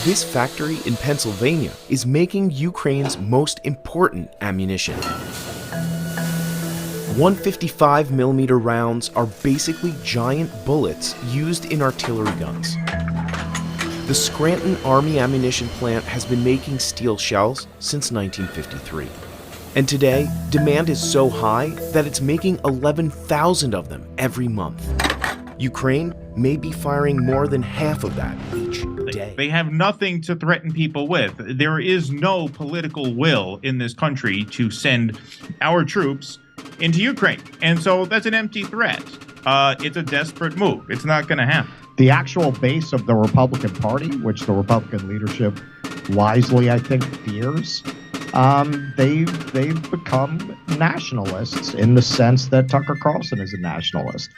This factory in Pennsylvania is making Ukraine's most important ammunition. 155mm rounds are basically giant bullets used in artillery guns. The Scranton Army Ammunition Plant has been making steel shells since 1953. And today, demand is so high that it's making 11,000 of them every month. Ukraine may be firing more than half of that each day. They have nothing to threaten people with. There is no political will in this country to send our troops into Ukraine. And so that's an empty threat. It's a desperate move. It's not going to happen. The actual base of the Republican Party, which the Republican leadership wisely, I think, fears, they've become nationalists in the sense that Tucker Carlson is a nationalist.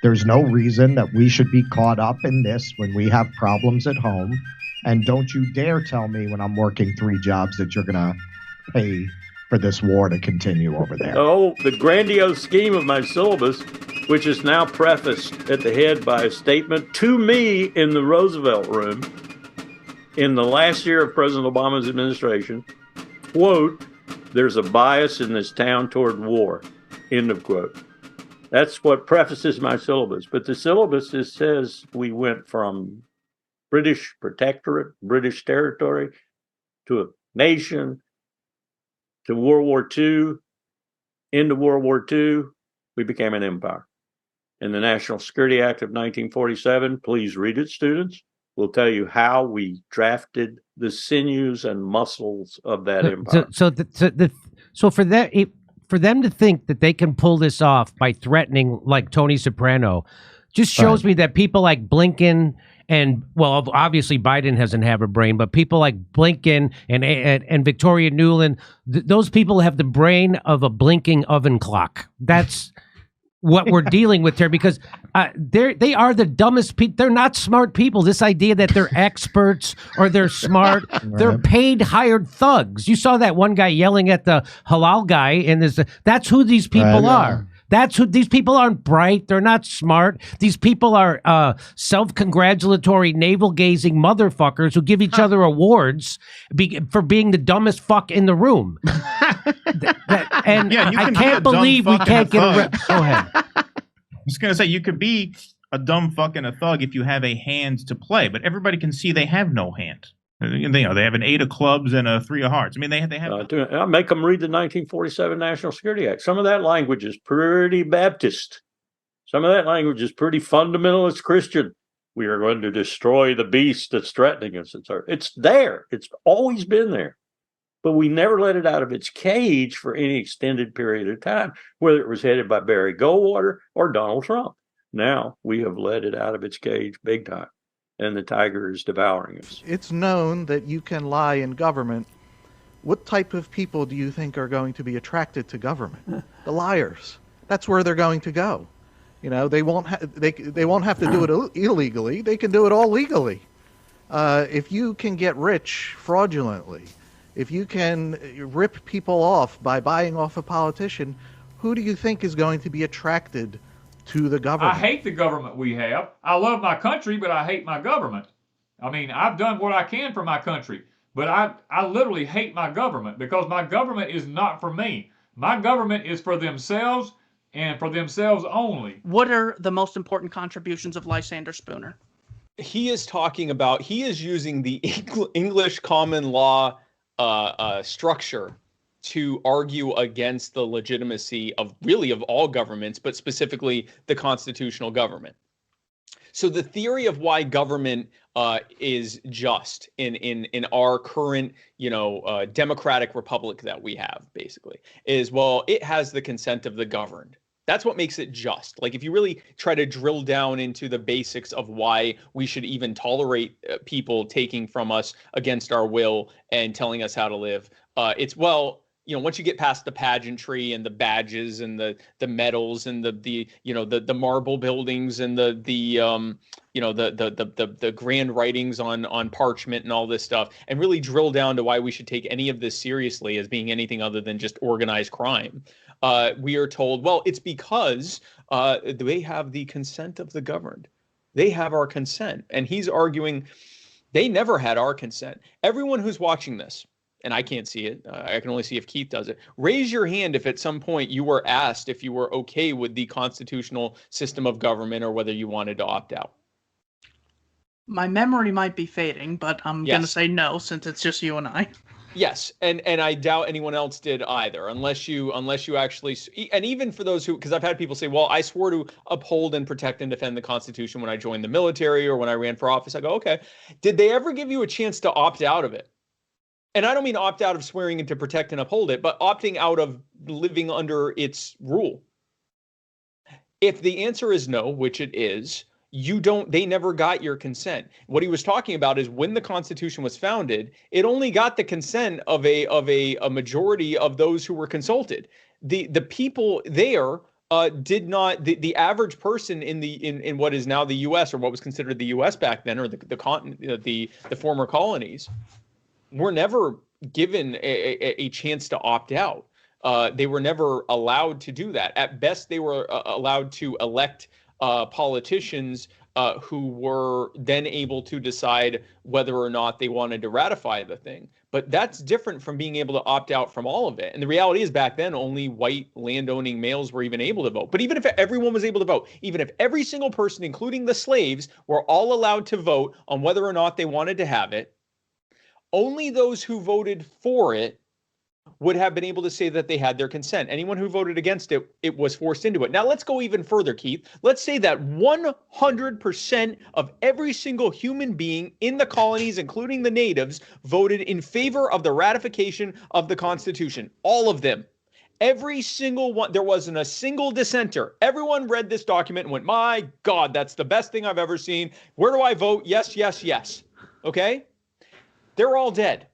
There's no reason that we should be caught up in this when we have problems at home. And don't you dare tell me when I'm working 3 jobs that you're going to pay for this war to continue over there. Oh, the grandiose scheme of my syllabus, which is now prefaced at the head by a statement to me in the Roosevelt room in the last year of President Obama's administration, quote, "There's a bias in this town toward war," end of quote. That's what prefaces my syllabus. But the syllabus says we went from British protectorate, British territory, to a nation, to World War II. Into World War II, we became an empire. And the National Security Act of 1947, please read it, students, will tell you how we drafted the sinews and muscles of that empire. So for that, for them to think that they can pull this off by threatening like Tony Soprano just shows me that people like Blinken and, well, obviously Biden doesn't have a brain, but people like Blinken and Victoria Nuland, those people have the brain of a blinking oven clock. That's what we're dealing with here, because they are the dumbest people. They're not smart people. This idea that they're experts or they're smart, they're paid hired thugs. You saw that one guy yelling at the halal guy, and that's who these people are. That's who these people aren't bright. They're not smart. These people are self-congratulatory, navel-gazing motherfuckers who give each other awards for being the dumbest fuck in the room. I can't believe we can't get a Go ahead. I'm just going to say, you could be a dumb fuck and a thug if you have a hand to play, but everybody can see they have no hand. They have an 8 of clubs and a 3 of hearts. I mean, they have. I make them read the 1947 National Security Act. Some of that language is pretty Baptist. Some of that language is pretty fundamentalist Christian. We are going to destroy the beast that's threatening us. It's there. It's always been there. But we never let it out of its cage for any extended period of time, whether it was headed by Barry Goldwater or Donald Trump. Now we have let it out of its cage big time, and the tiger is devouring us. It's known that you can lie in government. What type of people do you think are going to be attracted to government? The liars. That's where they're going to go. You know, they won't have to do it illegally. They can do it all legally. If you can get rich fraudulently, if you can rip people off by buying off a politician, who do you think is going to be attracted to the government? I hate the government we have. I love my country, but I hate my government. I mean, I've done what I can for my country, but I literally hate my government because my government is not for me. My government is for themselves and for themselves only. What are the most important contributions of Lysander Spooner? He is using the English common law structure to argue against the legitimacy of all governments, but specifically the constitutional government. So the theory of why government is just in our current, democratic republic that we have, basically, is, well, it has the consent of the governed. That's what makes it just. Like, if you really try to drill down into the basics of why we should even tolerate people taking from us against our will and telling us how to live, it's, well, once you get past the pageantry and the badges and the medals and the marble buildings and the grand writings on parchment and all this stuff, and really drill down to why we should take any of this seriously as being anything other than just organized crime, we are told, well, it's because they have the consent of the governed. They have our consent. And he's arguing They never had our consent. Everyone who's watching this, and I can't see it, I can only see if Keith does it. Raise your hand if at some point you were asked if you were okay with the constitutional system of government or whether you wanted to opt out. My memory might be fading, but I'm Yes. gonna say no since it's just you and I. Yes, and I doubt anyone else did either, unless you actually, and even for those who, because I've had people say, well, I swore to uphold and protect and defend the Constitution when I joined the military or when I ran for office. I go, okay. Did they ever give you a chance to opt out of it? And I don't mean opt out of swearing in to protect and uphold it, but opting out of living under its rule. If the answer is no, which it is, they never got your consent. What he was talking about is when the Constitution was founded, it only got the consent of a majority of those who were consulted. The people there did not. The average person in what is now the U.S. or what was considered the U.S. back then, or the continent, the former colonies, were never given a chance to opt out. They were never allowed to do that. At best, they were allowed to elect politicians who were then able to decide whether or not they wanted to ratify the thing. But that's different from being able to opt out from all of it. And the reality is back then, only white landowning males were even able to vote. But even if everyone was able to vote, even if every single person, including the slaves, were all allowed to vote on whether or not they wanted to have it, only those who voted for it would have been able to say that they had their consent. Anyone who voted against it, it was forced into it. Now, let's go even further, Keith. Let's say that 100% of every single human being in the colonies, including the natives, voted in favor of the ratification of the Constitution. All of them. Every single one. There wasn't a single dissenter. Everyone read this document and went, my God, that's the best thing I've ever seen. Where do I vote? Yes, yes, yes. Okay? They're all dead.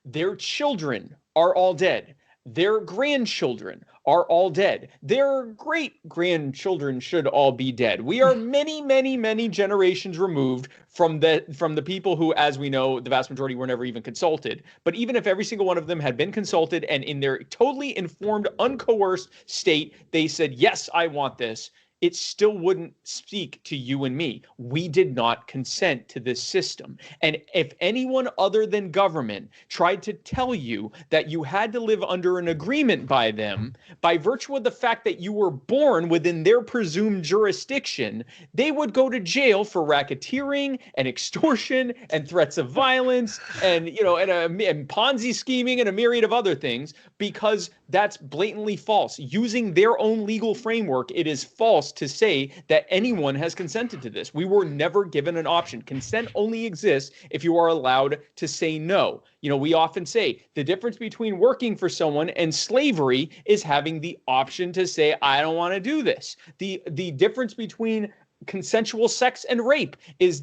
Their children are all dead. Their grandchildren are all dead. Their great-grandchildren should all be dead. We are many, many, many generations removed from the people who, as we know, the vast majority were never even consulted. But even if every single one of them had been consulted and in their totally informed, uncoerced state, they said, yes, I want this, it still wouldn't speak to you and me. We did not consent to this system. And if anyone other than government tried to tell you that you had to live under an agreement by them, by virtue of the fact that you were born within their presumed jurisdiction, they would go to jail for racketeering and extortion and threats of violence and, and Ponzi scheming and a myriad of other things, because that's blatantly false. Using their own legal framework, it is false to say that anyone has consented to this. We were never given an option. Consent only exists if you are allowed to say no. We often say the difference between working for someone and slavery is having the option to say, I don't want to do this. The difference between consensual sex and rape is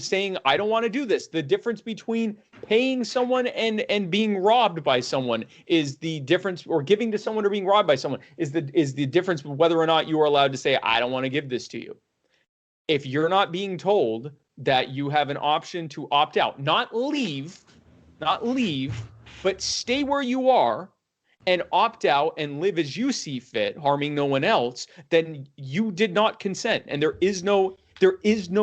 saying, I don't want to do this. The difference between paying someone and being robbed by someone is the difference, or giving to someone or being robbed by someone is the difference whether or not you are allowed to say, I don't want to give this to you. If you're not being told that you have an option to opt out, not leave, but stay where you are and opt out and live as you see fit, harming no one else, then you did not consent. And there is no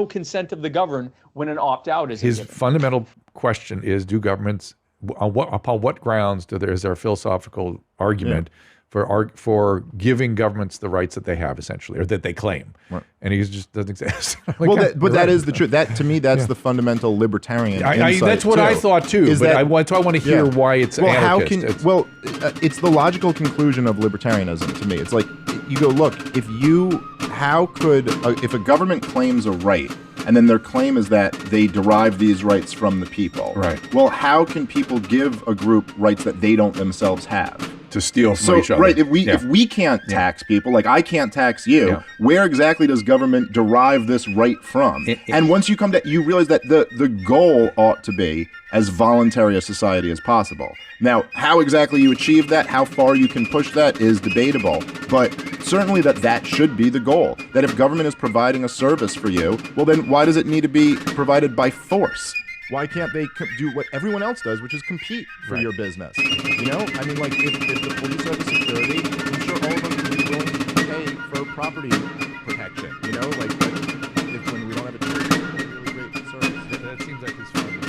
consent of the governed when an opt-out is His given. fundamental question is, do governments, upon what grounds is there a philosophical argument for giving governments the rights that they have, essentially, or that they claim? Right. And he just doesn't exist. But that is the truth. That, to me, that's the fundamental libertarian insight. That's what I thought too. But I want to hear why it's anarchist. It's the logical conclusion of libertarianism to me. It's like, you go, look, if a government claims a right, and then their claim is that they derive these rights from the people. Right. Well, how can people give a group rights that they don't themselves have? To steal from each other. Right, if we can't tax people, like I can't tax you, where exactly does government derive this right from? And once you come to, you realize that the goal ought to be as voluntary a society as possible. Now, how exactly you achieve that, how far you can push that is debatable, but certainly that should be the goal. That if government is providing a service for you, well then why does it need to be provided by force? Why can't they do what everyone else does, which is compete for your business? I mean, like, if the police have the security, I'm sure all of us would be willing to pay for property protection, like when we don't have a choice, it's a really great service. That seems like his.